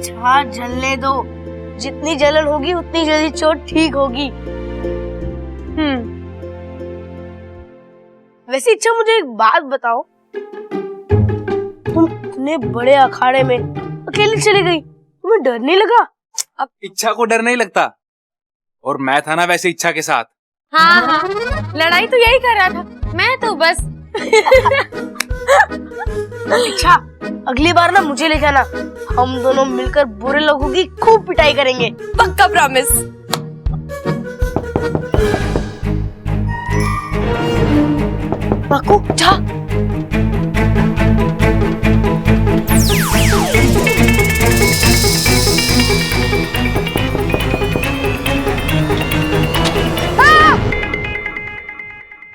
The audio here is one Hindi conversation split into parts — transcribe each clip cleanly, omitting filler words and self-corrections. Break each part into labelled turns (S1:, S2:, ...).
S1: अच्छा जलने दो, जितनी जलन होगी उतनी जल्दी चोट ठीक होगी। वैसे अच्छा मुझे एक बात बताओ, तुम इतने बड़े अखाड़े में अकेले चली गई, तुम्हें डर नहीं लगा?
S2: अब इच्छा को डर नहीं लगता, और मैं था ना वैसे इच्छा के साथ।
S3: हाँ, लड़ाई तो यही कर रहा था, मैं तो बस।
S1: अच्छा अगली बार ना मुझे ले जाना, हम दोनों मिलकर बुरे लोगों की खूब पिटाई करेंगे।
S3: पक्का प्रॉमिस।
S1: पक्कू जा।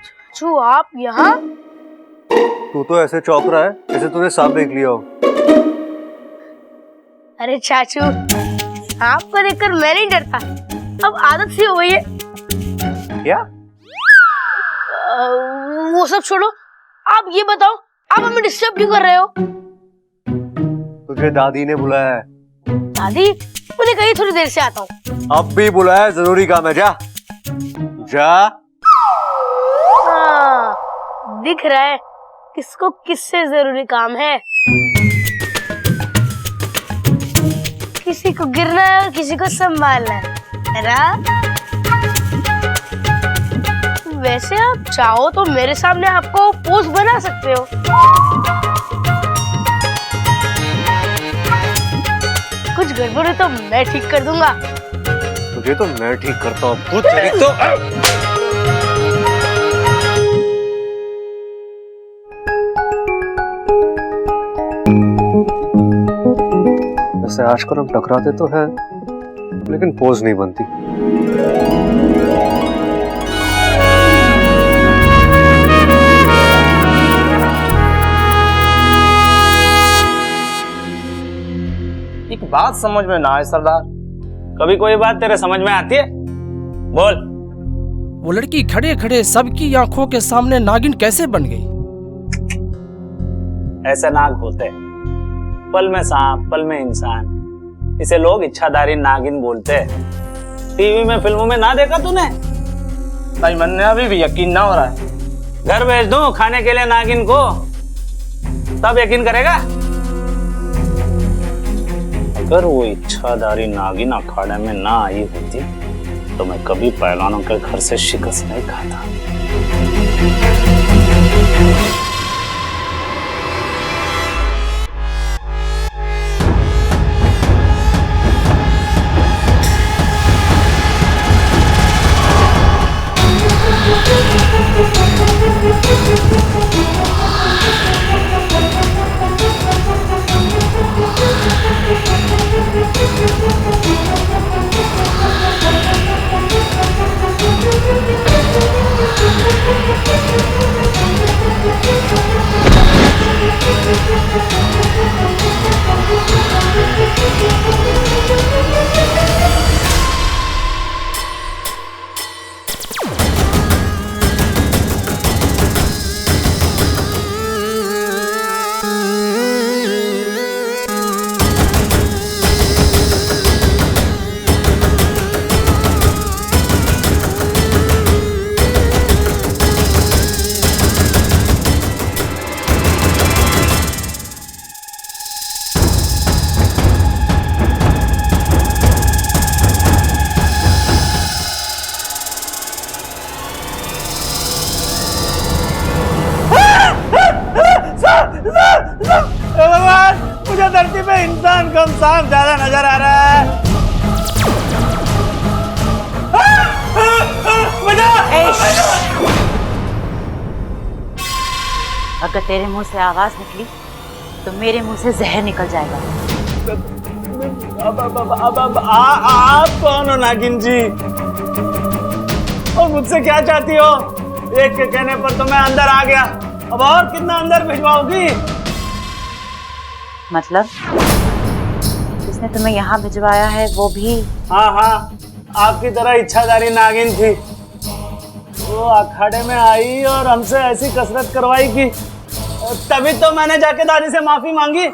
S1: चाचू आप यहाँ?
S4: तू तो ऐसे चौंक रहा है जैसे तूने सांप देख लिया हो।
S1: अरे चाचू आपको देखकर मैं नहीं डरता, अब आदत सी हो गई है।
S4: क्या?
S1: वो सब छोड़ो, आप ये बताओ आप हमें डिस्टर्ब क्यों कर रहे हो?
S4: तुझे दादी ने बुलाया है।
S1: दादी? मुझे कहीं थोड़ी देर से आता हूँ।
S4: अब भी बुलाया है, जरूरी काम है, जा जा।
S1: हाँ, दिख रहा है किसको किससे जरूरी काम है। किसी को गिरना है और किसी को संभालना है ना? वैसे आप चाहो तो मेरे सामने आपको पोज बना सकते हो। कुछ गड़बड़ है तो मैं ठीक कर दूंगा।
S4: तुझे तो मैं ठीक करता हूँ। वैसे आजकल हम टकराते तो हैं, लेकिन पोज नहीं बनती।
S5: एक बात समझ में ना आए सरदार, कभी कोई बात तेरे समझ में आती है? बोल।
S6: वो लड़की खड़े खड़े सबकी आंखों के सामने नागिन कैसे बन गई?
S5: ऐसे नाग होते हैं, पल में सांप पल में इंसान, इसे लोग इच्छाधारी नागिन बोलते हैं। टीवी में फिल्मों में ना देखा तूने? भाई मन में अभी भी यकीन ना हो रहा है। घर भेज दूं खाने के लिए नागिन को, तब यकीन करेगा? अगर वो इच्छाधारी नागिन अखाड़े में ना आई होती तो मैं कभी पहलवानों के घर से शिकस्त नहीं खाता। भगवान, मुझे धरती पे इंसान कम सांप ज्यादा नजर आ रहा है।
S7: अगर तेरे मुंह से आवाज निकली तो मेरे मुंह से जहर निकल जाएगा।
S5: आप कौन हो नागिन जी? और मुझसे क्या चाहती हो? एक के कहने पर तो मैं अंदर आ गया, अब और कितना अंदर भिजवाओगी?
S7: मतलब जिसने तुम्हें यहाँ भिजवाया है वो भी?
S5: हाँ, आपकी तरह इच्छाधारी नागिन थी। वो अखाड़े में आई और हमसे ऐसी कसरत करवाई कि तभी तो मैंने जाके दादी से माफी मांगी।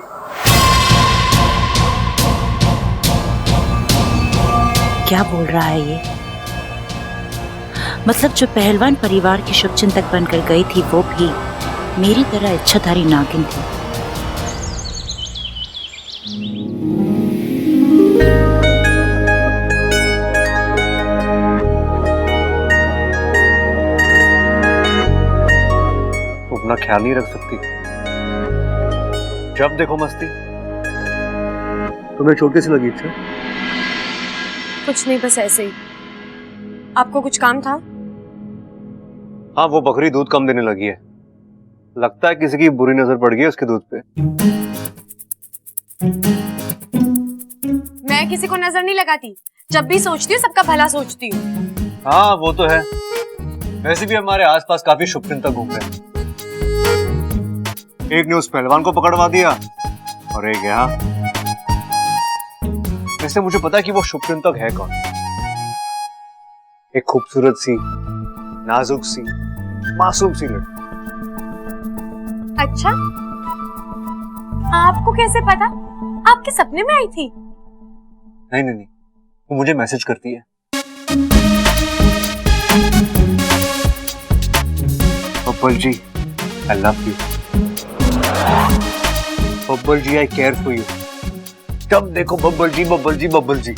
S7: क्या बोल रहा है ये? मतलब जो पहलवान परिवार की शुभचिंतक बनकर गई थी वो भी मेरी तरह इच्छाधारी नागिन थी।
S4: अपना ख्याल नहीं रख सकती, जब देखो मस्ती। तुम्हें चोट कैसी लगी? अच्छा,
S3: कुछ नहीं, बस ऐसे ही। आपको कुछ काम था?
S4: हाँ, वो बकरी दूध कम देने लगी है। लगता है किसी की बुरी नजर पड़ गई है उसके दूध पे।
S3: मैं किसी को नजर नहीं लगाती, जब भी सोचती हूँ सबका भला सोचती हूँ।
S4: हाँ वो तो है, वैसे भी हमारे आसपास काफी शुभचिंतक घूम रहे हैं। एक ने उस पहलवान को पकड़वा दिया और एक यहाँ। वैसे मुझे पता है कि वो शुभचिंतक है कौन। एक खूबसूरत सी, नाजुक सी, मासूम सी लड़की।
S3: अच्छा, आपको कैसे पता? आपके सपने में आई थी?
S4: नहीं नहीं नहीं, वो मुझे मैसेज करती है। Babbal ji, I love you. Babbal ji, I care for you. जब देखो बब्बल जी, बब्बल जी, बब्बल जी।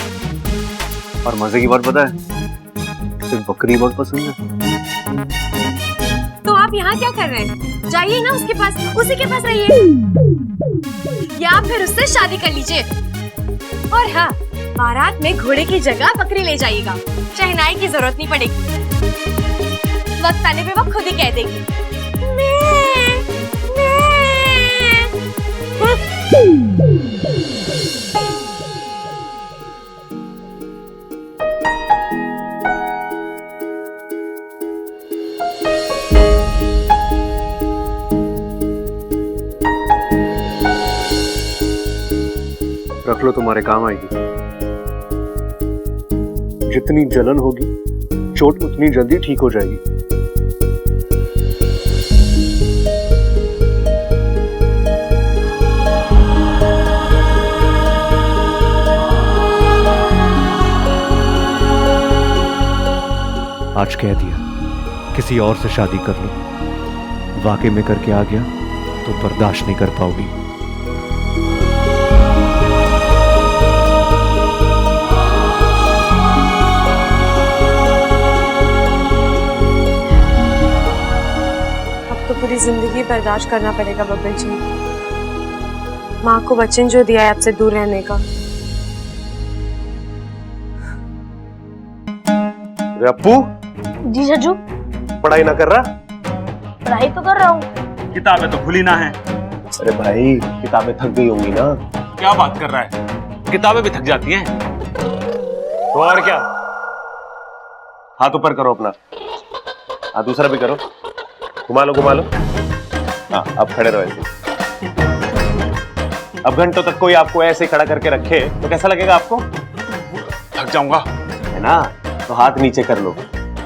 S4: और मजे की बात पता है, सिर्फ बकरी बहुत पसंद है।
S3: तो आप यहाँ क्या कर रहे हैं? जाइए ना उसके पास, उसी के पास रहिए, या फिर उससे शादी कर लीजिए। और हाँ, बारात में घोड़े की जगह बकरी ले जाइएगा, शहनाई की जरूरत नहीं पड़ेगी। वक्त आने पे वो खुद ही कह देगी
S4: रख लो, तुम्हारे काम आएगी। जितनी जलन होगी, चोट उतनी जल्दी ठीक हो जाएगी।
S8: आज कह दिया किसी और से शादी कर लो, वाकई में करके आ गया तो बर्दाश्त नहीं कर पाओगी।
S3: तो पूरी जिंदगी बर्दाश्त करना पड़ेगा बब्बल जी। माँ को वचन जो दिया है आपसे दूर रहने का।
S4: अप्पू,
S1: जी सजू,
S4: पढ़ाई ना कर रहा?
S1: पढ़ाई तो कर रहा हूँ।
S5: किताबें तो खुली ना है।
S4: अरे भाई, किताबें थक गई होंगी ना।
S5: क्या बात कर रहा है, किताबें भी थक जाती हैं।
S4: तो और क्या, हाथ ऊपर करो अपना, हाथ दूसरा भी करो, घुमा लो घुमा लो। हाँ, अब खड़े रहो ऐसे। अब घंटों तक कोई आपको ऐसे खड़ा करके रखे तो कैसा लगेगा आपको?
S5: थक जाऊंगा,
S4: है ना? तो हाथ नीचे कर लो।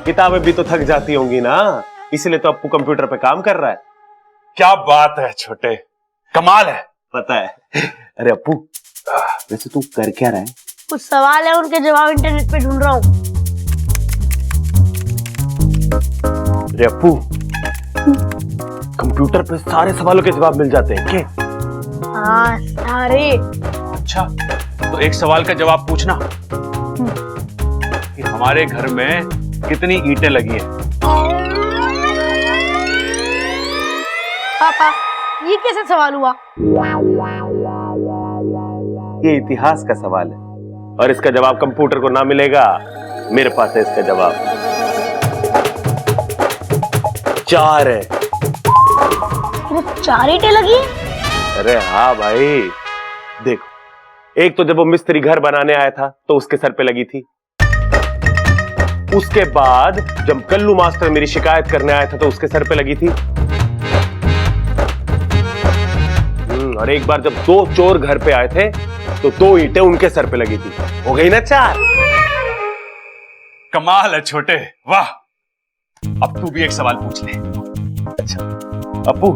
S4: किताबें भी तो थक जाती होंगी ना, इसलिए तो अप्पू कंप्यूटर पे काम कर रहा है।
S5: क्या बात है छोटे, कमाल है।
S4: पता है। अरे अप्पू, वैसे तू कर क्या रहा है?
S1: कुछ सवाल है, उनके जवाब इंटरनेट पे ढूंढ रहा हूँ।
S4: अरे अप्पू, कंप्यूटर पे सारे सवालों के जवाब मिल जाते हैं क्या?
S1: हाँ, सारे।
S5: अच्छा, तो एक सवाल का जवाब पूछना कि हमारे घर में कितनी ईंटें लगी हैं?
S1: पापा, ये कैसे सवाल हुआ?
S4: ये इतिहास का सवाल है और इसका जवाब कंप्यूटर को ना मिलेगा, मेरे पास है इसका जवाब। 4 है।
S1: 4 ईंटें लगी?
S4: अरे हाँ भाई, देखो, एक तो जब वो मिस्त्री घर बनाने आया था तो उसके सर पे लगी थी। उसके बाद जब कल्लू मास्टर मेरी शिकायत करने आया था तो उसके सर पे लगी थी। और एक बार जब 2 चोर घर पे आए थे तो 2 ईंटें उनके सर पे लगी थी। हो गई ना 4।
S5: कमाल है छोटे, वाह। अब तू भी एक सवाल पूछ ले।
S4: अच्छा अप्पू,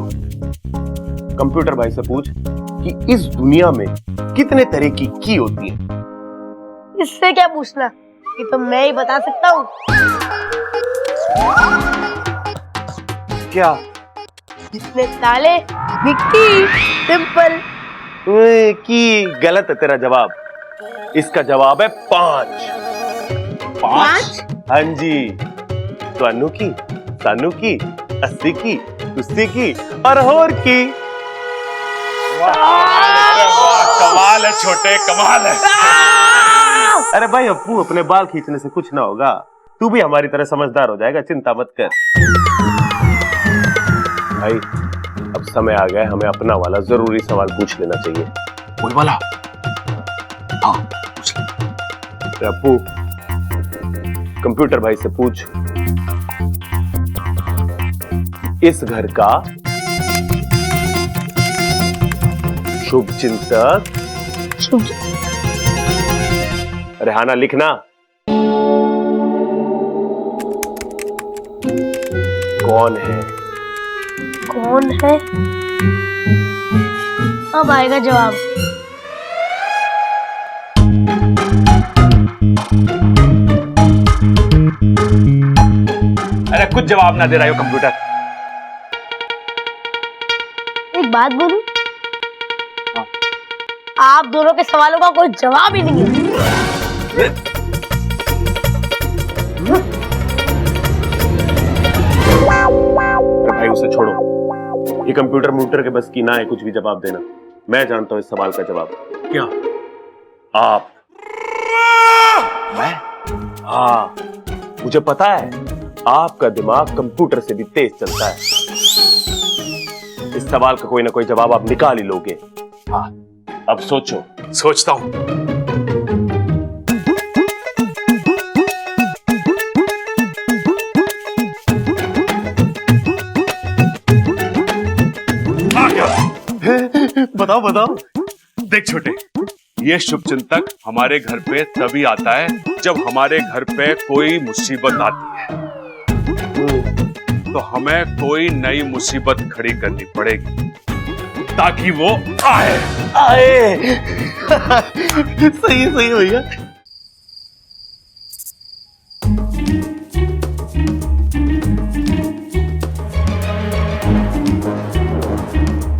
S4: कंप्यूटर भाई से पूछ कि इस दुनिया में कितने तरह की की होती है?
S1: इससे क्या पूछना, ये तो मैं ही बता सकता हूँ।
S4: क्या?
S1: इसमें ताले मिट्टी सिंपल।
S4: की गलत है तेरा जवाब। इसका जवाब है 5।
S1: 5?
S4: हाँ जी। तो अनु की, सानू की, 80 की, तुस्सी की और होर की।
S9: कमाल है छोटे, कमाल है।
S4: अरे भाई अप्पू, अपने बाल खींचने से कुछ ना होगा। तू भी हमारी तरह समझदार हो जाएगा, चिंता मत कर। भाई अब समय आ गया है, हमें अपना वाला जरूरी सवाल पूछ लेना चाहिए।
S2: वही वाला? हाँ पूछ ले।
S4: अप्पू, कंप्यूटर भाई से पूछ, इस घर का शुभ चिंतक। अरे हाँ ना, लिखना। कौन है?
S1: कौन है? अब आएगा जवाब।
S9: अरे कुछ जवाब ना दे रहा हो कंप्यूटर।
S1: एक बात बोलूं? आप दोनों के सवालों का कोई जवाब ही नहीं है।
S4: भाई उसे छोड़ो, ये कंप्यूटर म्यूटर के बस की ना है कुछ भी जवाब देना। मैं जानता हूं इस सवाल का जवाब।
S2: क्या?
S4: आप।
S2: मैं?
S4: हाँ, मुझे पता है आपका दिमाग कंप्यूटर से भी तेज चलता है। इस सवाल का कोई ना कोई जवाब आप निकाल ही लोगे। हाँ, अब सोचो।
S9: सोचता हूं।
S4: बताओ बताओ।
S9: देख छोटे, ये शुभचिंतक हमारे घर पे तभी आता है जब हमारे घर पे कोई मुसीबत आती है, तो हमें कोई नई मुसीबत खड़ी करनी पड़ेगी ताकि वो आए।
S4: सही सही भैया।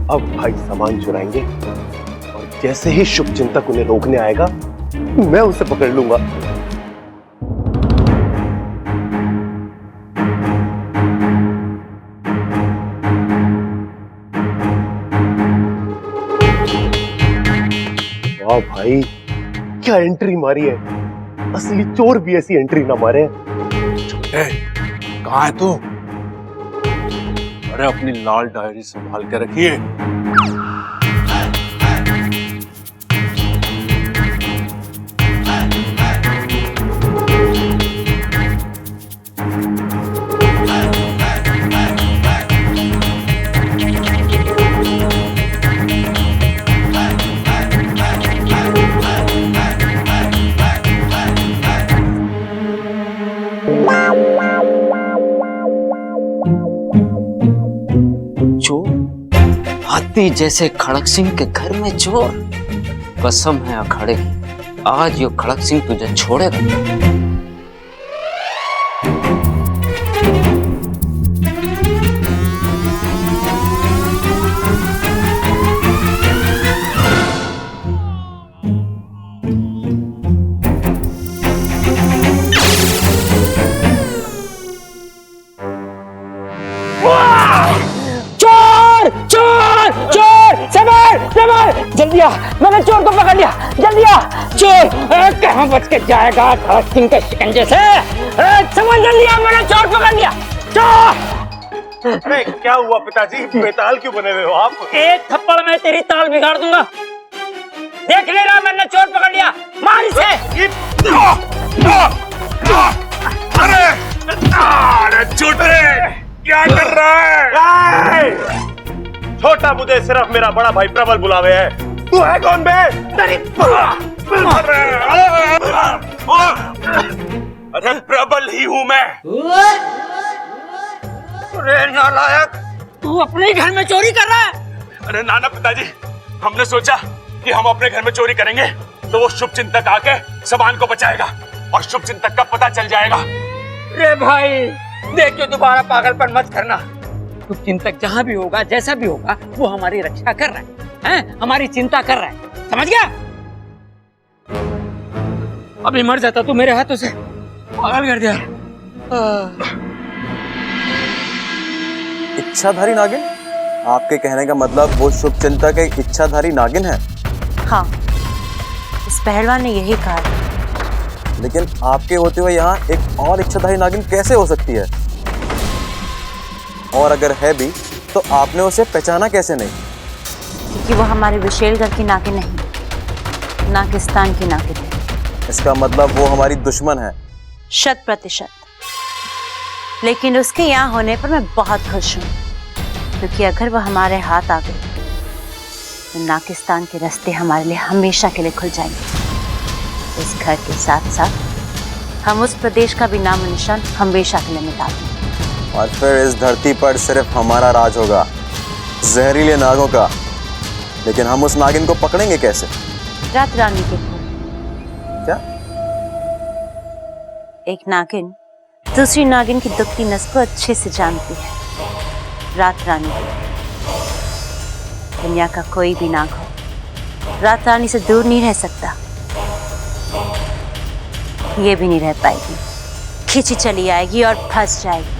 S4: अब भाई सामान चुराएंगे और जैसे ही शुभचिंतक उन्हें रोकने आएगा, मैं उसे पकड़ लूंगा। वाह भाई, क्या एंट्री मारी है। असली चोर भी ऐसी एंट्री ना मारे।
S2: छोटे, कहाँ है तू? अरे अपनी लाल डायरी संभाल के रखिए।
S10: हाथी जैसे खड़क सिंह के घर में चोर। कसम है अखाड़े की, आज यो खड़क सिंह तुझे छोड़ेगा।
S6: जल्दी आ, मैंने चोर को पकड़ लिया। जल्दी आ। चोर कहाँ बच के जाएगा खड़क सिंह के शिकंजे से। समझ जल्दी आ, मैंने चोर पकड़ लिया। चोर!
S4: अरे क्या हुआ पिताजी, बेताल क्यों बने हुए हो आप?
S6: एक थप्पड़ में तेरी ताल बिगाड़ दूंगा। देख ले रहा, मैंने चोर पकड़ लिया। मार इसे।
S9: अरे छोटे, क्या कर रहा है?
S4: छोटा मुझे सिर्फ मेरा बड़ा भाई प्रबल बुलावे है। तू है कौन बे?
S9: अरे प्रबल ही हूँ मैं।
S6: अरे नालायक, तू अपने घर में चोरी कर रहा है।
S9: अरे नाना पिताजी, हमने सोचा कि हम अपने घर में चोरी करेंगे तो वो शुभचिंतक आके सामान को बचाएगा, और शुभचिंतक का पता चल जाएगा।
S6: रे भाई देखियो, दोबारा पागलपन मत करना। शुभचिंतक जहाँ भी होगा, जैसा भी होगा, वो हमारी रक्षा कर रहा है, हमारी चिंता कर रहा है, समझ गया? अभी मर जाता तू मेरे हाथों से, पागल कर दिया।
S11: इच्छाधारी नागिन? आपके कहने का मतलब वो शुभचिंतक एक इच्छाधारी नागिन है?
S7: हाँ, इस पहलवान ने यही कहा।
S11: लेकिन आपके होते हुए यहाँ एक और इच्छाधारी नागिन कैसे हो सकती है? और अगर है भी तो आपने उसे पहचाना कैसे नहीं?
S7: क्योंकि वो हमारे विशेलगढ़ की नागिन नहीं, नागिस्तान की नागिन है।
S11: इसका मतलब वो हमारी दुश्मन है?
S7: 100%। लेकिन उसके यहाँ होने पर मैं बहुत खुश हूँ, क्योंकि अगर वो हमारे हाथ आ गई तो नागिस्तान के रास्ते हमारे लिए हमेशा के लिए खुल जाएंगे। इस घर के साथ साथ हम उस प्रदेश का भी नाम निशान हमेशा के लिए मिटा देंगे।
S11: और फिर इस धरती पर सिर्फ हमारा राज होगा, जहरीले नागों का। लेकिन हम उस नागिन को पकड़ेंगे कैसे?
S7: रात रानी के थ्रू।
S11: क्या?
S7: एक नागिन दूसरी नागिन की दुखती नस को अच्छे से जानती है। रात रानी, दुनिया का कोई भी नाग हो रात रानी से दूर नहीं रह सकता। ये भी नहीं रह पाएगी, खींची चली आएगी और फंस जाएगी।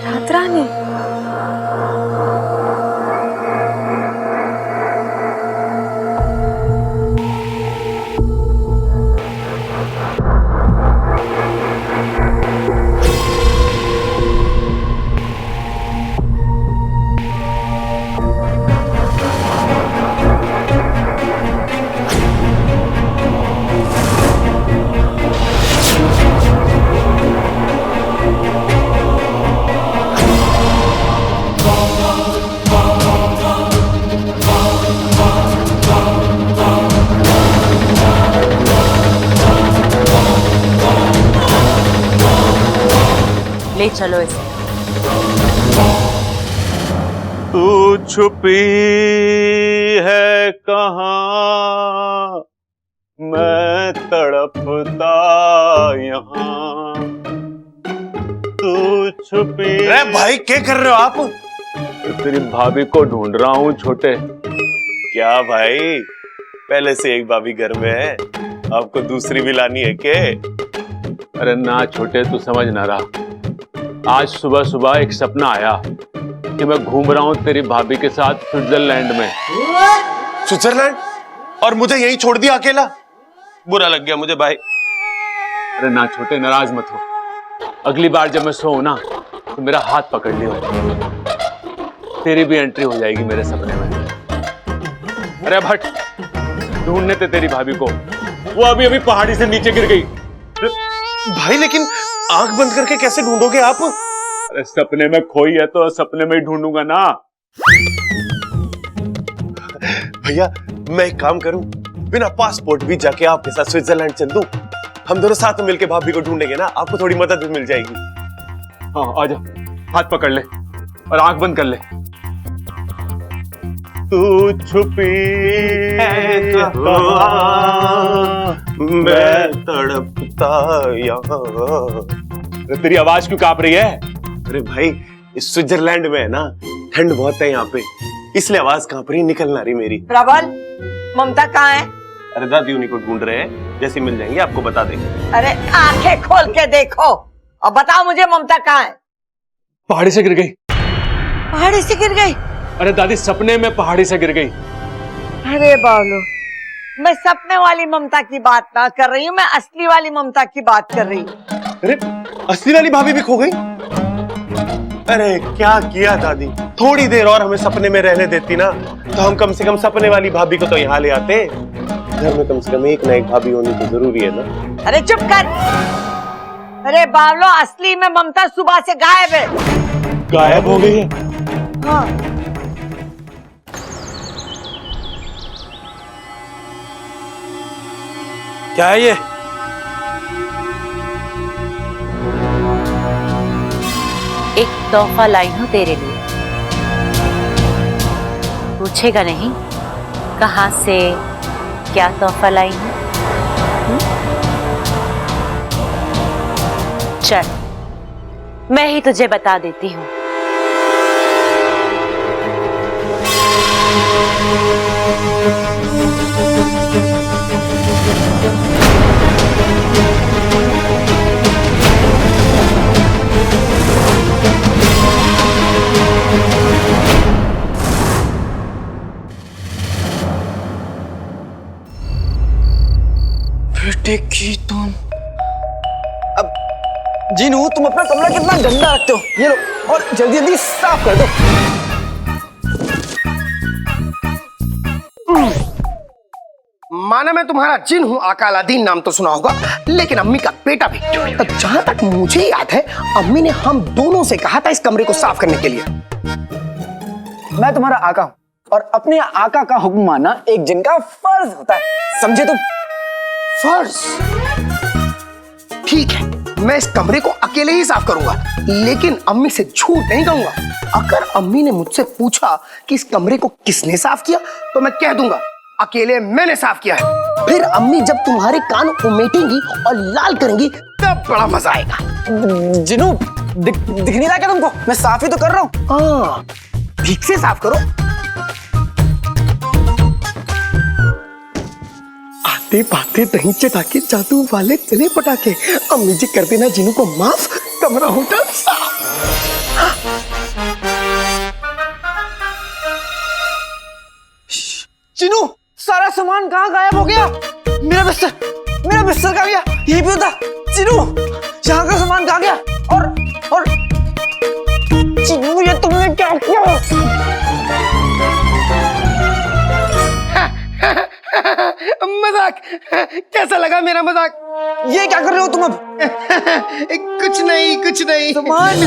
S3: रात रानी,
S7: ले चलो इसे।
S9: तू छुपी है कहाँ, मैं तड़पता यहाँ। तू छुपी।
S4: अरे भाई क्या कर रहे हो आप?
S9: तेरी भाभी को ढूंढ रहा हूँ छोटे।
S4: क्या भाई, पहले से एक भाभी घर में है, आपको दूसरी भी लानी है क्या?
S9: अरे ना छोटे, तू समझ ना रहा। आज सुबह सुबह एक सपना आया कि मैं घूम रहा हूँ तेरी भाभी के साथ स्विट्जरलैंड में।
S4: स्विट्जरलैंड? और मुझे यहीं छोड़ दिया अकेला? बुरा लग गया मुझे भाई।
S9: अरे ना छोटे, नाराज मत हो। अगली बार जब मैं सोऊं ना तो मेरा हाथ पकड़ लियो, तेरी भी एंट्री हो जाएगी मेरे सपने में। अरे भट, ढूंढने थे तेरी भाभी को, वो अभी अभी पहाड़ी से नीचे गिर गई।
S4: भाई लेकिन आंख बंद करके कैसे ढूंढोगे आप?
S9: अरे सपने में खोई है तो सपने में ही ढूंढूंगा ना।
S4: भैया मैं एक काम करूं, बिना पासपोर्ट भी जाके आपके साथ स्विट्जरलैंड चल दूं। हम दोनों साथ में मिलके भाभी को ढूंढेंगे ना, आपको थोड़ी मदद भी मिल जाएगी।
S9: हाँ आजा, हाथ पकड़ ले और आंख बंद कर ले। तू छुपी है कहाँ,
S4: मैं तड़पता यहाँ।
S9: तेरी आवाज क्यों कांप रही है?
S4: अरे भाई इस स्विट्जरलैंड में है ना, ठंड बहुत है यहाँ पे, इसलिए आवाज कांप रही, निकल ना रही मेरी।
S6: प्रबल, ममता कहाँ है?
S4: अरे दादी उन्हीं को ढूंढ रहे हैं, जैसे मिल जाएंगे आपको बता देंगे।
S6: अरे आंखें खोल के देखो और बताओ मुझे ममता कहाँ है?
S9: पहाड़ी से गिर गई।
S6: पहाड़ी से गिर गई?
S9: अरे दादी सपने में पहाड़ी से गिर गई।
S6: अरे बाबलो, मैं सपने वाली ममता की बात ना कर रही हूँ, मैं असली वाली ममता की बात कर रही हूँ।
S4: अरे असली वाली भाभी भी खो गई? अरे क्या किया दादी, थोड़ी देर और हमें सपने में रहने देती ना, तो हम कम से कम सपने वाली भाभी को तो यहाँ ले आते। घर में कम से कम एक ना एक भाभी होनी तो जरूरी है ना।
S6: अरे चुप कर। अरे बाबलो, असली में ममता सुबह से गायब है।
S4: गायब हो गई है?
S6: हाँ।
S4: क्या है ये?
S7: एक तोहफा लाई हूं तेरे लिए। पूछेगा नहीं कहां से क्या तोहफा लाई हूं? चल मैं ही तुझे बता देती हूं।
S11: बेटे की तुम अब जीनू, तुम अपना कमरा कितना गंदा रखते हो। ये लो और जल्दी जल्दी साफ कर दो।
S12: माना मैं तुम्हारा जिन हूँ, आका अलादीन नाम तो सुना होगा, लेकिन अम्मी का बेटा भी। तो जहां तक मुझे याद है, अम्मी ने हम दोनों से कहा था इस कमरे को साफ करने के लिए।
S11: मैं तुम्हारा आका हूँ और अपने आका का हुक्म मानना एक जिन का फर्ज होता है, समझे तुम?
S12: फर्ज? ठीक है, मैं इस कमरे को अकेले ही साफ करूंगा, लेकिन अम्मी से झूठ नहीं कहूंगा। अगर अम्मी ने मुझसे पूछा कि इस कमरे को किसने साफ किया, तो मैं कह दूंगा अकेले मैंने साफ किया है। फिर अम्मी जब तुम्हारे कान उमेटेंगी और लाल करेंगी, तब बड़ा मजा आएगा।
S11: जिनू, दिख नहीं रहा क्या तुमको? मैं साफ ही तो कर रहा हूँ।
S12: हाँ, ठीक से साफ करो। आते पाते दही चटाके, जादू वाले चले पटाके। अम्मी जी कर देना जिनू को माफ, कमरा होटल साफ।
S11: जिनू, सारा सामान कहाँ गायब हो गया? मेरा बिस्तर कहाँ गया? यही पे होता। जिनू, यहाँ का सामान कहाँ गया? और जिनू, ये तुमने क्या किया?
S12: मजाक कैसा लगा मेरा मजाक?
S11: ये क्या कर रहे हो तुम अब?
S12: कुछ नहीं, कुछ नहीं।
S11: सामान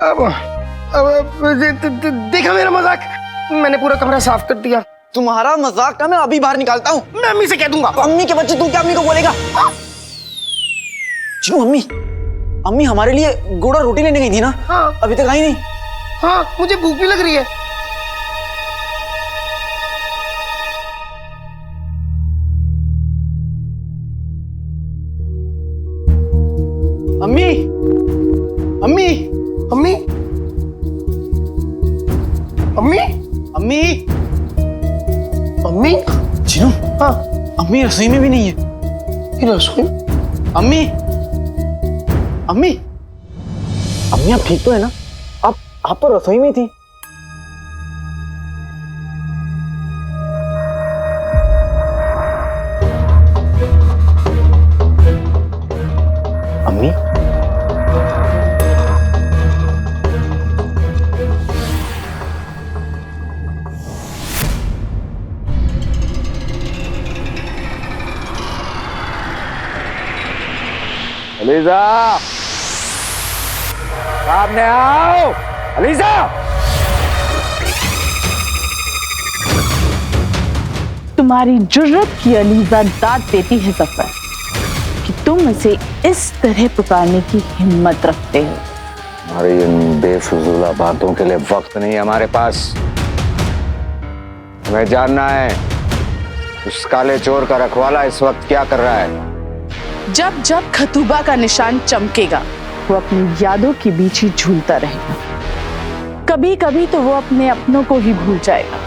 S12: अब देखा मेरा मजाक? मैंने पूरा कमरा साफ कर दिया।
S11: तुम्हारा मजाक ना मैं अभी बाहर निकालता हूँ।
S12: मैं अम्मी से कह दूंगा।
S11: अम्मी के बच्चे, तू क्या अम्मी को बोलेगा? जिनू, अम्मी हमारे लिए गुड़ और रोटी लेने गई थी ना?
S12: हाँ।
S11: अभी तक आई नहीं।
S12: हाँ, मुझे भूख भी लग रही है।
S11: अम्मी, अम्मी,
S12: अम्मी, अम्मी,
S11: अम्मी,
S12: अम्मी।
S11: जिनू,
S12: हाँ,
S11: अम्मी रसोई में भी नहीं है।
S12: रसोई?
S11: अम्मी, अम्मी, अम्मी आप ठीक तो है ना? आप तो रसोई में थी। अम्मी,
S8: अलीजा, सामने आओ। अलीजा,
S13: तुम्हारी जुर्रत की अलीजा दाद देती है जफर कि तुम इसे इस तरह पुकारने की हिम्मत रखते हो।
S8: हमारी इन बेफिजूला बातों के लिए वक्त नहीं है हमारे पास। हमें जानना है उस काले चोर का रखवाला इस वक्त क्या कर रहा है।
S13: जब जब खतूबा का निशान चमकेगा, वो अपनी यादों के बीच ही झूलता रहेगा। कभी कभी तो वो अपने अपनों को ही भूल जाएगा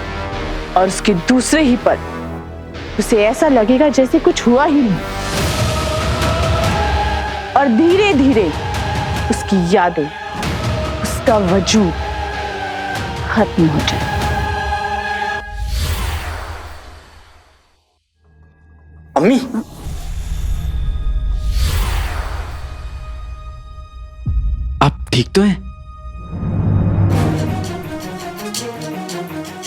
S13: और उसके दूसरे ही पल उसे ऐसा लगेगा जैसे कुछ हुआ ही नहीं। और धीरे धीरे उसकी यादें, उसका वजूद खत्म हो जाए।
S11: अम्मी, आप ठीक तो हैं?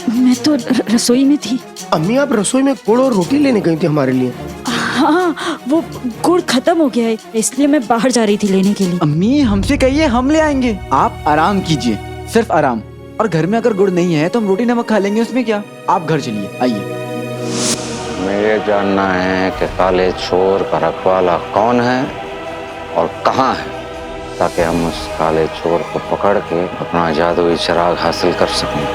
S13: मैं तो रसोई में थी।
S12: अम्मी, आप रसोई में गुड़ और रोटी लेने गई थी हमारे लिए।
S14: हाँ, वो गुड़ खत्म हो गया है, इसलिए मैं बाहर जा रही थी लेने के लिए।
S11: अम्मी, हमसे कहिए, हम ले आएंगे। आप आराम कीजिए, सिर्फ आराम। और घर में अगर गुड़ नहीं है तो हम रोटी नमक खा लेंगे, उसमें क्या। आप घर चलिए, आइए।
S10: हमें ये जानना है कि काले चोर का रखवाला कौन है और कहाँ है, ताकि हम उस काले चोर को पकड़ के अपना जादुई चिराग हासिल कर सकें।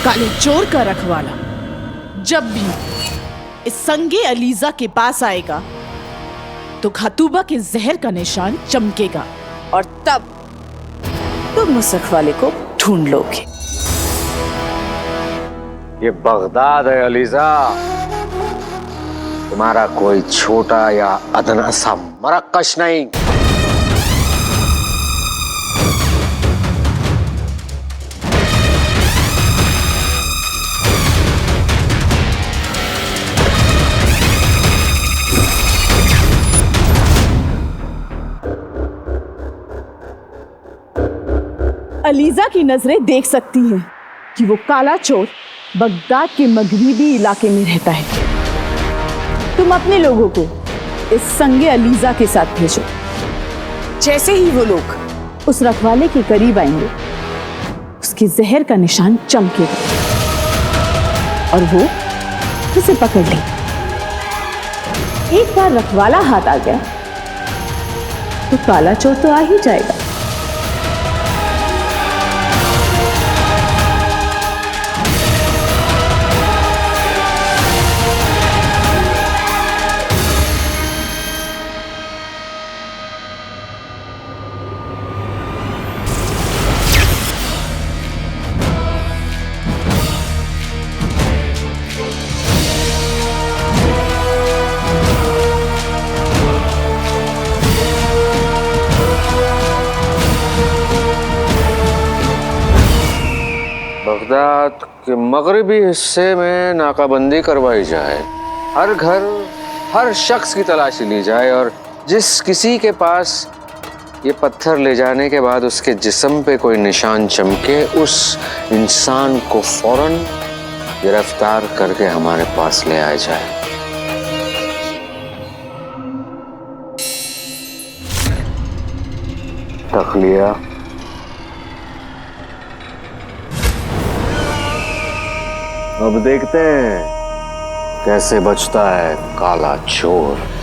S13: काले चोर का रखवाला जब भी इस संगे अलीजा के पास आएगा तो खतूबा के जहर का निशान चमकेगा और तब तुम उस रखवाले को ढूंढ लोगे।
S10: ये बगदाद है अलीजा, तुम्हारा कोई छोटा या अदना सा मरकश नहीं।
S13: अलीजा की नजरें देख सकती हैं कि वो काला चोर बगदाद के मगरिबी इलाके में रहता है। तुम अपने लोगों को इस संगे अलीजा के साथ भेजो। जैसे ही वो लोग उस रखवाले के करीब आएंगे, उसके जहर का निशान चमकेगा और वो उसे पकड़ ले। एक बार रखवाला हाथ आ गया तो काला चोर तो आ ही जाएगा।
S10: बगदाद के मगरिबी हिस्से में नाकाबंदी करवाई जाए, हर घर हर शख्स की तलाशी ली जाए और जिस किसी के पास ये पत्थर ले जाने के बाद उसके जिस्म पे कोई निशान चमके, उस इंसान को फौरन गिरफ्तार करके हमारे पास ले आया जाए। तखलिया अब देखते हैं कैसे बचता है काला चोर।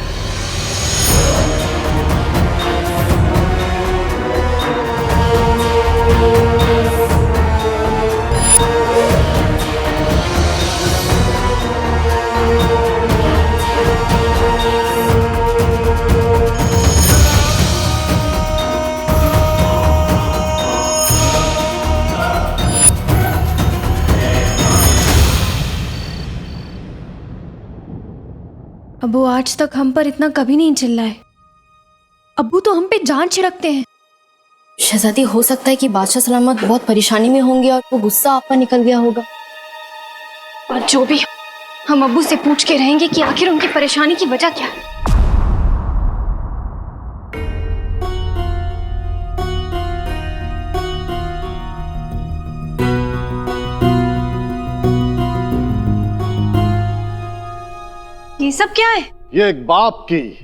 S3: अबू आज तक हम पर इतना कभी नहीं चिल्लाए। अब्बू तो हम पे जान छिड़कते हैं।
S15: शहजादी, हो सकता है कि बादशाह सलामत बहुत परेशानी में होंगे और वो गुस्सा आप पर निकल गया होगा।
S3: और जो भी, हम अब्बू से पूछ के रहेंगे कि आखिर उनकी परेशानी की वजह क्या है। ये सब क्या है?
S16: ये एक बाप की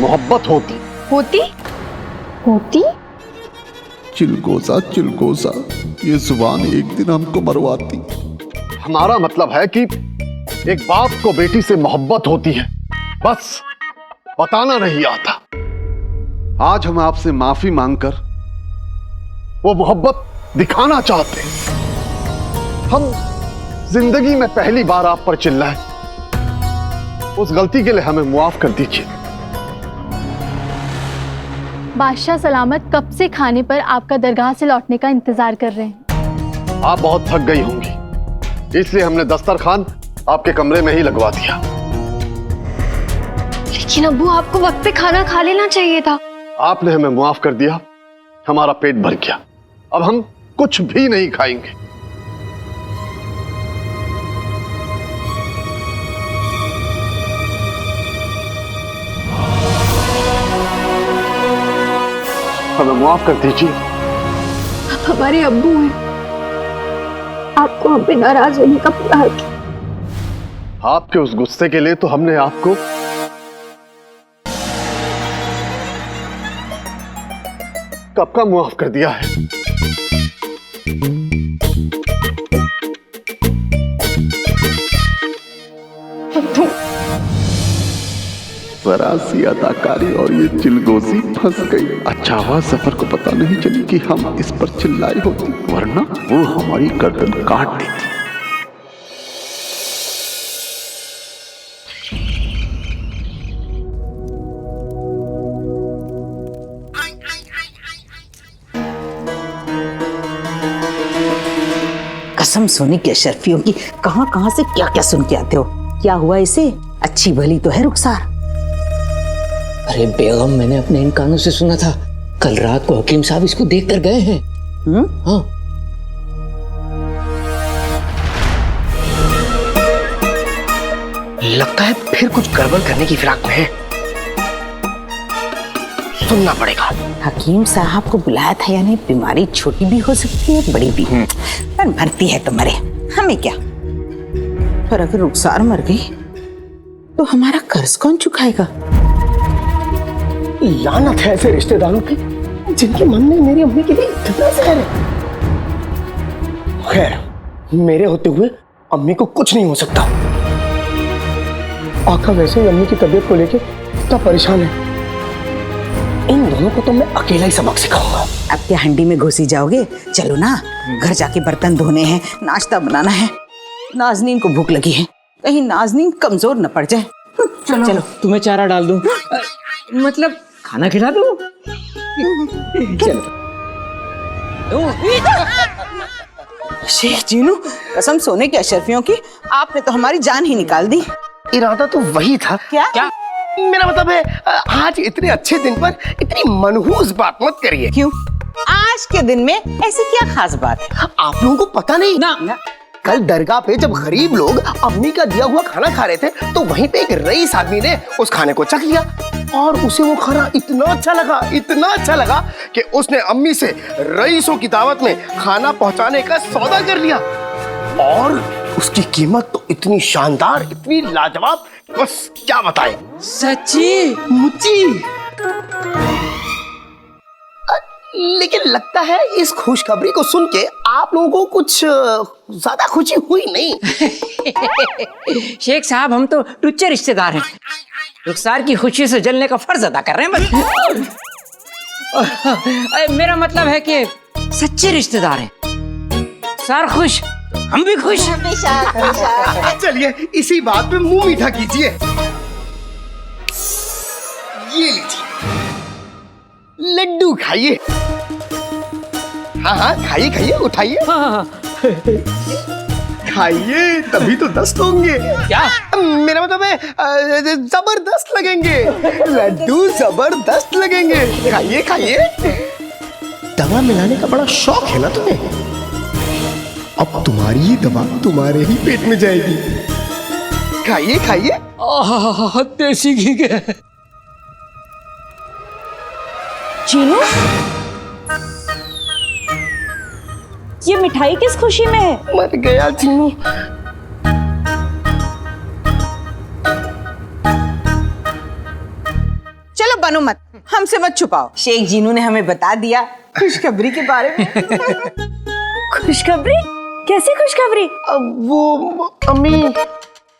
S16: मोहब्बत होती
S17: चिलगोजा चिलगोजा, ये जुबान एक दिन हमको मरवाती।
S16: हमारा मतलब है कि एक बाप को बेटी से मोहब्बत होती है, बस बताना नहीं आता। आज हम आपसे माफी मांगकर वो मोहब्बत दिखाना चाहते हैं। हम जिंदगी में पहली बार आप पर चिल्लाए, उस गलती के लिए हमें मुआफ कर दीजिए।
S18: बादशाह सलामत कब से खाने पर आपका दरगाह से लौटने का इंतजार कर रहे हैं।
S16: आप बहुत थक गई होंगी, इसलिए हमने दस्तरखान आपके कमरे में ही लगवा दिया।
S15: लेकिन अब्बू आपको वक्त पे खाना खा लेना चाहिए था।
S16: आपने हमें माफ कर दिया, हमारा पेट भर गया, अब हम कुछ भी नहीं खाएंगे। हमें माफ कर दीजिए।
S15: आप हमारे अब्बू हैं, आपको हम पे नाराज होने का पूरा हक है।
S16: आपके उस गुस्से के लिए तो हमने आपको कब का माफ कर दिया है।
S17: जरा सी अदाकारी और ये चिलगोजी फंस गई। अच्छा हुआ सफर को पता नहीं चली कि हम इस पर चिल्लाए होती, वरना वो हमारी गर्दन काट देती।
S6: कसम सोने की अशरफियों की, कहां से क्या क्या सुन के आते हो। क्या हुआ इसे? अच्छी भली तो है रुखसार।
S11: अरे बेगम, मैंने अपने इन कानों से सुना था, कल रात को हकीम साहब इसको देख कर गए हैं। हाँ।
S12: लगता है फिर कुछ गड़बड़ करने की फिराक में है, सुनना पड़ेगा।
S6: हकीम साहब को बुलाया था, यानी बीमारी छोटी भी हो सकती है बड़ी भी। पर मरती है तो मरे, हमें क्या। पर अगर रुखसार मर गई तो हमारा कर्ज कौन चुकाएगा?
S12: लानत है ऐसे रिश्तेदारों की जिनके मन में मेरी अम्मी के लिए इतना जहर है। खैर, मेरे होते हुए अम्मी को कुछ नहीं हो सकता। आका वैसे ही अम्मी की तबीयत को लेके इतना परेशान है। इन दोनों को तो मैं अकेला ही सबक सिखाऊंगा।
S6: अब क्या हंडी में घुसी जाओगे? चलो ना, घर जाके बर्तन धोने हैं, नाश्ता बनाना है। नाजनीन को भूख लगी है, कहीं नाजनीन कमजोर न पड़ जाए। चलो
S11: तुम्हें चारा डाल दूं, मतलब खाना खिला दूं। चलो।
S6: शेख जीनू, कसम सोने की अशरफियों की, आपने तो हमारी जान ही निकाल दी।
S12: इरादा तो वही था।
S6: क्या?
S12: मेरा मतलब है, आज इतने अच्छे दिन पर इतनी मनहूस बात मत करिए।
S6: क्यों? आज के दिन में ऐसी क्या खास बात है?
S12: आप लोगों को पता नहीं ना? कल दरगाह पे जब गरीब लोग अम्मी का दिया हुआ खाना खा रहे थे, तो वहीं पे एक रईस आदमी ने उस खाने को चख लिया और उसे वो खाना इतना अच्छा लगा कि उसने अम्मी से रईसों की दावत में खाना पहुंचाने का सौदा कर लिया। और उसकी कीमत तो इतनी शानदार, इतनी लाजवाब, बस क्या बताएं।
S11: सच्ची?
S12: मुच्ची। लेकिन लगता है इस खुशखबरी को सुन के आप लोगों को कुछ ज्यादा खुशी हुई नहीं।
S11: शेख साहब, हम तो टुच्चे रिश्तेदार हैं, रुखसार की खुशी से जलने का फर्ज अदा कर रहे हैं बस। मेरा मतलब है कि सच्चे रिश्तेदार हैं। सार खुश, हम भी खुश।
S12: चलिए इसी बात पे मुंह मीठा कीजिए। ये लीजिए लड्डू, खाइए। हाँ, खाइए, उठाइए। खाइए, तभी तो 10 होंगे।
S11: क्या?
S12: मेरा मतलब है जबरदस्त लगेंगे लड्डू, जबरदस्त लगेंगे। खाइए। दवा मिलाने का बड़ा शौक है ना तुम्हें? अब तुम्हारी ही दवा तुम्हारे ही पेट में जाएगी। खाइए।
S11: देसी घी के।
S14: चीनू, ये मिठाई किस खुशी में है?
S12: मर गया चीनू।
S6: चलो बनो मत, हमसे मत छुपाओ। शेख जीनू ने हमें बता दिया खुशखबरी के बारे में।
S14: खुशखबरी? कैसी खुशखबरी?
S12: वो अम्मी।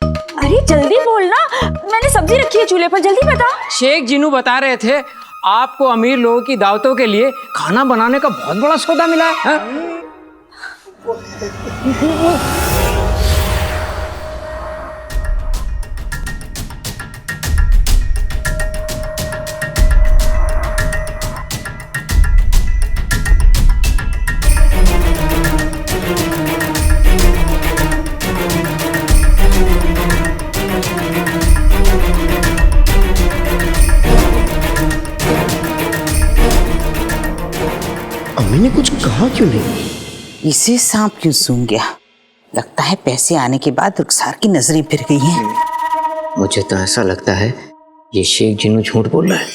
S14: अरे जल्दी बोलना, मैंने सब्जी रखी है चूल्हे पर, जल्दी बता।
S11: शेख जीनू बता रहे थे आपको अमीर लोगों की दावतों के लिए खाना बनाने का बहुत बड़ा सौदा मिला है।
S12: अम्मी ने कुछ कहा क्यों नहीं?
S6: इसे सांप क्यों सूंघ गया? लगता है पैसे आने के बाद रुखसार की नजरें फिर गई हैं।
S10: मुझे तो ऐसा लगता है ये शेख जिन्नू झूठ बोल रहा है।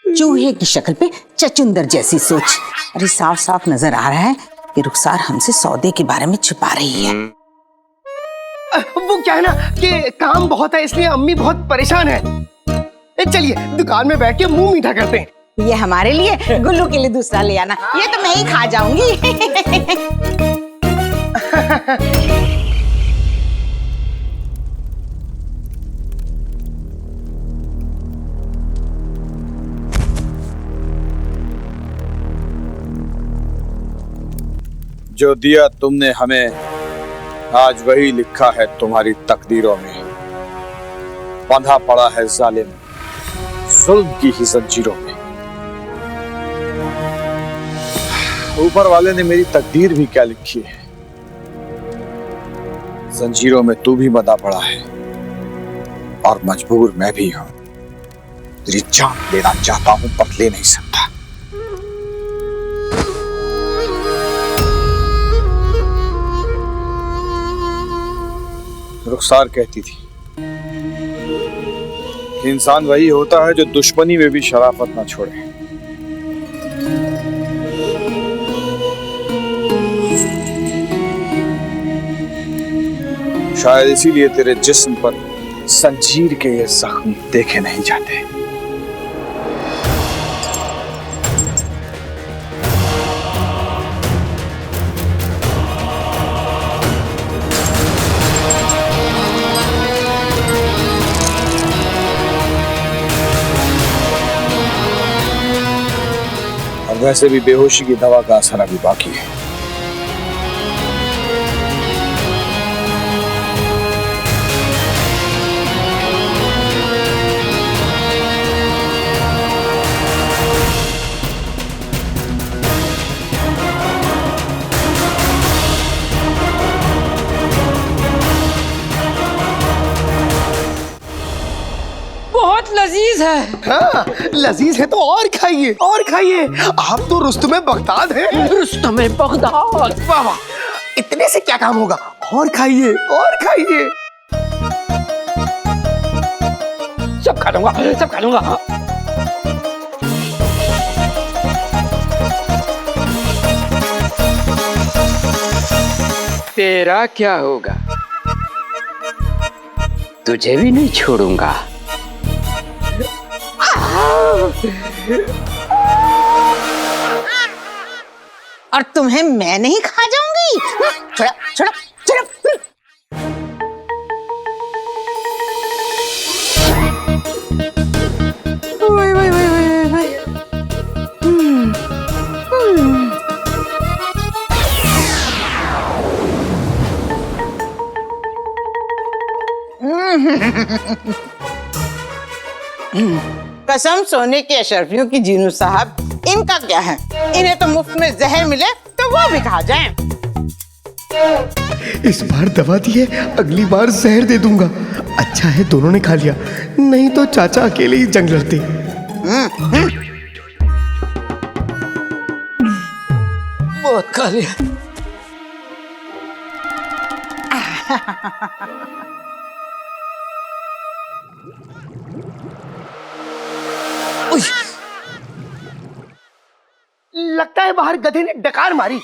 S6: चूहे की शक्ल पे चचुंदर जैसी सोच। अरे साफ साफ नजर आ रहा है कि रुखसार हमसे सौदे के बारे में छुपा रही है।
S12: वो क्या है ना कि काम बहुत है, इसलिए अम्मी बहुत परेशान है। चलिए दुकान में बैठ के मुंह मीठा करते हैं।
S6: ये हमारे लिए, गुल्लू के लिए दूसरा ले आना। ये तो मैं ही खा जाऊंगी।
S19: जो दिया तुमने हमें, आज वही लिखा है तुम्हारी तकदीरों में। बंधा पड़ा है जालिम जुल्म की ही जंजीरों में। ऊपर वाले ने मेरी तकदीर भी क्या लिखी है। जंजीरों में तू भी बंधा पड़ा है और मजबूर मैं भी हूं। तेरी जान लेना चाहता हूं पर ले नहीं सकता। रुखसार कहती थी कि इंसान वही होता है जो दुश्मनी में भी शराफत ना छोड़े। शायद इसीलिए तेरे जिस्म पर जंजीर के ये जख्म देखे नहीं जाते। और वैसे भी बेहोशी की दवा का असर अभी बाकी है।
S11: बहुत लजीज है।
S12: हाँ, लजीज है तो और खाइए और खाइए। आप तो रुस्तमे बगदाद हैं।
S11: रुस्तमे बगदाद।
S12: वाह वाह, इतने से क्या काम होगा? और खाइए और खाइए।
S11: सब खा लूंगा, सब खा लूंगा।
S10: तेरा क्या होगा? तुझे भी नहीं छोड़ूंगा।
S6: और तुम्हें मैं नहीं खा जाऊंगी। छोड़ा छोड़ा छोड़ा।
S11: Why why why why why.
S6: कसम सोने के अशरफियों की जीनू साहब, इनका क्या है? इन्हें तो मुफ्त में जहर मिले तो वो भी खा जाएं।
S12: इस बार दवा दी है, अगली बार जहर दे दूंगा। अच्छा है दोनों ने खा लिया, नहीं तो चाचा अकेले ही जंग लड़ते।
S11: बहुत खा लिया।
S12: लगता है बाहर गधे ने डकार मारी।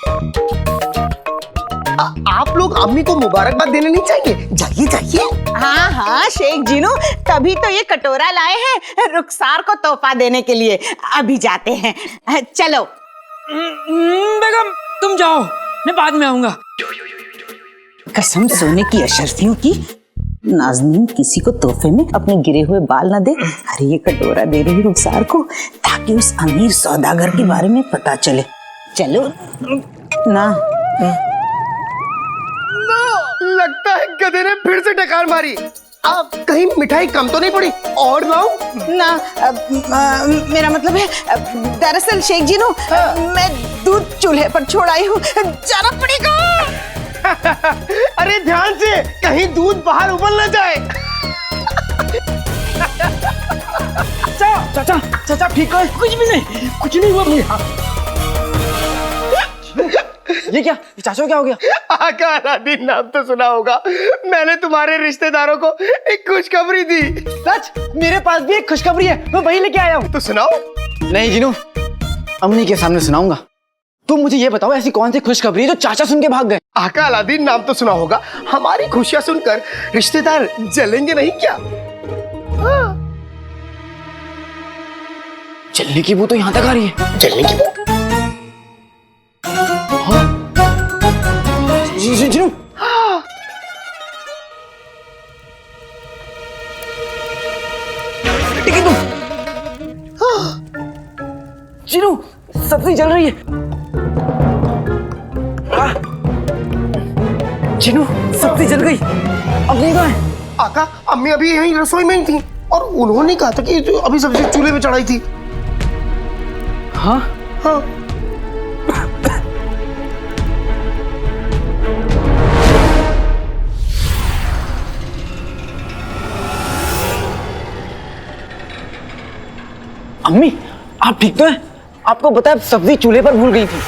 S12: आप लोग अम्मी को मुबारकबाद देने नहीं चाहिए? जाइए जाइए।
S6: हाँ हाँ शेख जीनू, तभी तो ये कटोरा लाए हैं रुखसार को तोहफा देने के लिए। अभी जाते हैं, चलो।
S11: बेगम तुम जाओ, मैं बाद में आऊंगा।
S6: कसम सोने की अशरफियों की, नाज़नीन किसी को तोहफे में अपने गिरे हुए बाल न दे। अरे ये कटोरा दे रही रुखसार को ताकि उस अमीर सौदागर के बारे में पता चले। चलो ना।
S12: लगता है गधे ने फिर से डकार मारी। अब कहीं मिठाई कम तो नहीं पड़ी? और लाऊं?
S6: ना मेरा मतलब है, दरअसल शेख जीनू, मैं दूध चूल्हे पर छोड़ आई हूँ, जाना पड़ेगा।
S12: अरे ध्यान से, कहीं दूध बाहर उबल न जाए।
S11: चाचा चाचा चाचा ठीक है? कुछ भी नहीं, कुछ नहीं हुआ मुझे। ये क्या, चाचा क्या हो गया?
S12: आका अलादीन नाम तो सुना होगा, मैंने तुम्हारे रिश्तेदारों को एक खुशखबरी दी।
S11: सच? मेरे पास भी एक खुशखबरी है, मैं वही लेके आया हूँ।
S12: तो सुनाओ।
S11: नहीं जीनू, अम्मी के सामने सुनाऊंगा। तुम मुझे ये बताओ, ऐसी कौन सी खुशखबरी है जो चाचा सुन के भाग गए?
S12: आका अलादीन नाम तो सुना होगा, हमारी खुशियां सुनकर रिश्तेदार जलेंगे नहीं क्या? हाँ।
S11: जलने की बू तो यहाँ तक आ रही है।
S12: जलने की बू?
S11: जीनू, टिकी तुम। जीनू, सब्जी जल रही है। जीनू, सब्जी जल गई। अम्मी कहाँ है?
S12: आका, अम्मी अभी यहीं रसोई में ही थी और उन्होंने कहा था कि अभी सब्जी चूल्हे पे चढ़ाई थी।
S11: हाँ
S12: हाँ।
S11: अम्मी, आप ठीक तो हैं? आपको पता है सब्जी चूल्हे पर भूल गई थी।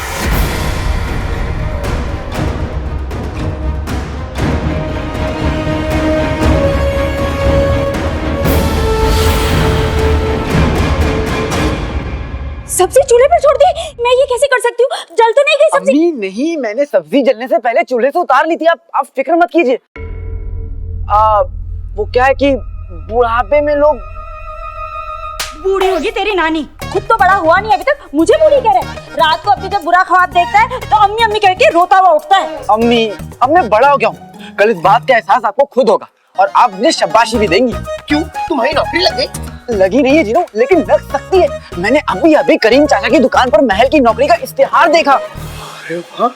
S14: सब्जी चूल्हे पर छोड़ दी? मैं ये कैसे कर सकती हूँ? जल तो नहीं गई सब्जी?
S11: अम्मी नहीं, मैंने सब्जी जलने से पहले चूल्हे से उतार ली थी। आप फिक्र मत कीजिए। वो क्या है कि बुढ़ापे में लोग।
S14: बूढ़ी होगी तेरी नानी, खुद तो बड़ा हुआ नहीं अभी तक, मुझे बूढ़ी कह रहे। रात को अपनी जब बुरा ख्वाब देखता है तो अम्मी अम्मी कह के रोता हुआ उठता है।
S11: अम्मी, अब मैं बड़ा हो गया हूँ, कल इस बात का एहसास आपको खुद होगा और आप मुझे शाबाशी भी देंगी।
S12: क्यों, तुम्हारी नौकरी लग गई?
S11: लगी नहीं है जीनू, लेकिन लग सकती है। मैंने अभी करीम चाचा की दुकान पर महल की नौकरी का इश्तिहार देखा।
S12: अरे वाह,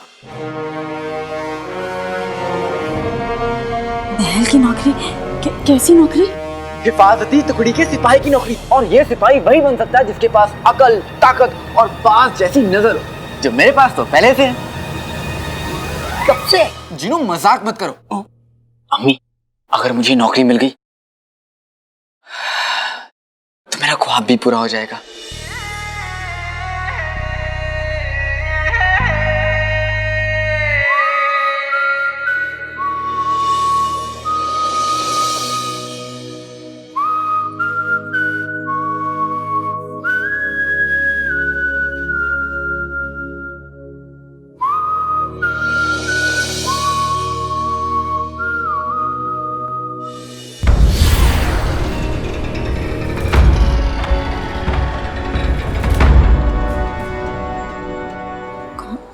S14: महल की नौकरी? कैसी नौकरी?
S11: हिफाजती टुकड़ी के सिपाही की नौकरी। और ये सिपाही वही बन सकता है जिसके पास अकल, ताकत और बाज जैसी नजर हो, जो मेरे पास तो पहले से है।
S12: कब से?
S11: जीनू, मजाक मत करो। अम्मी, अगर मुझे नौकरी मिल गई तो मेरा ख्वाब भी पूरा हो जाएगा।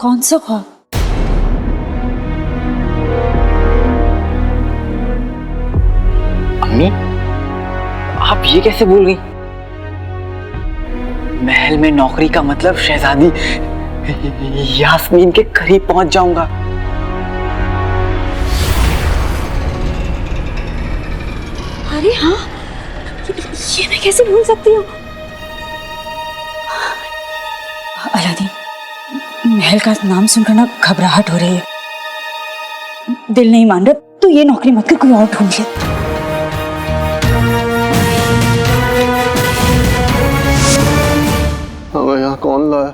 S14: कौन सा ख्वाब?
S11: अम्मी, आप ये कैसे भूल गई? महल में नौकरी का मतलब शहजादी यास्मीन के करीब पहुंच जाऊंगा।
S14: अरे हाँ, ये मैं कैसे भूल सकती हूँ? अलादीन, महल का नाम सुनकर ना घबराहट हो रही है। दिल नहीं मान रहा तो ये नौकरी मत कर, कोई और ढूंढ ले।
S16: हमें यहाँ कौन लाया?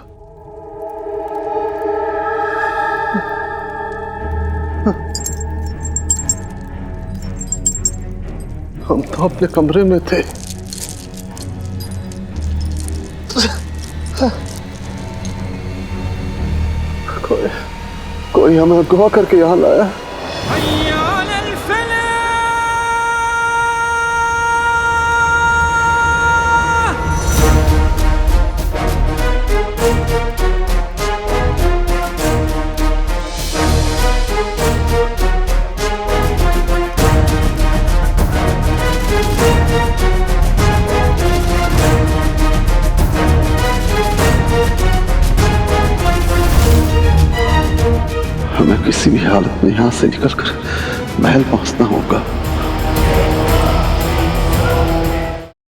S16: हम तो अपने कमरे में थे। कोई हमें अगवा करके यहाँ लाया। हमें किसी भी हालत में यहाँ से निकलकर महल पहुंचना होगा।